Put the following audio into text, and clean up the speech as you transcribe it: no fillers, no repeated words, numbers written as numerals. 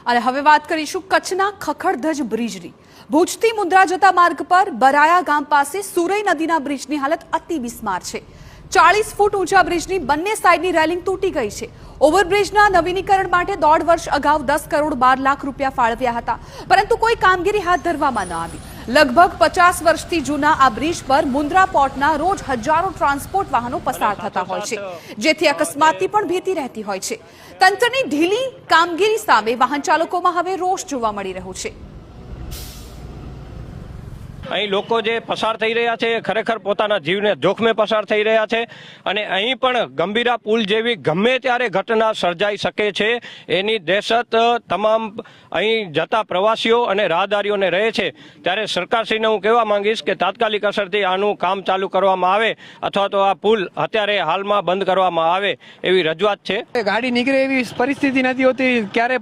અને હવે વાત કરીશું કચ્છના ખખડધજ બ્રિજની। ભુજથી મુન્દ્રા જતા માર્ગ પર બરાયા ગામ પાસે સુરઈ નદીના બ્રિજની હાલત અતિ બિસ્માર છે। 40 ફૂટ ઊંચા બ્રિજની બંને સાઈડની રેલિંગ તૂટી ગઈ છે। ઓવરબ્રિજના નવીનીકરણ માટે 1.5 વર્ષ અગાઉ 10 કરોડ 12 લાખ રૂપિયા ફાળવ્યા હતા, પરંતુ કોઈ કામગીરી હાથ ધરવામાં ન આવી। લગભગ 50 વર્ષથી જૂના આ બ્રિજ પર મુન્દ્રા પોર્ટના રોજ હજારો ટ્રાન્સપોર્ટ વાહનો પસાર થતા હોય છે, જેથી અકસ્માતની પણ ભીતિ રહેતી હોય છે। તંત્રની ઢીલી કામગીરી સામે વાહન ચાલકોમાં હવે રોષ જોવા મળી રહ્યો છે। અહીં લોકો જે પસાર થઈ રહ્યા છે એ ખરેખર પોતાના જીવને જોખમે પસાર થઈ રહ્યા છે અને અહીં પણ ગંભીરા પુલ જેવી ગમે ત્યારે ઘટના સર્જાઈ શકે છે એની દહેશત તમામ અહીં જતા પ્રવાસીઓ અને રાહદારીઓને રહે છે। ત્યારે સરકારશ્રીને હું કહેવા માંગીશ કે તાત્કાલિક અસરથી આનું કામ ચાલુ કરવામાં આવે અથવા તો આ પુલ અત્યારે હાલમાં બંધ કરવામાં આવે એવી રજૂઆત છે। ગાડી નીકળે એવી પરિસ્થિતિ નથી હોતી, ક્યારે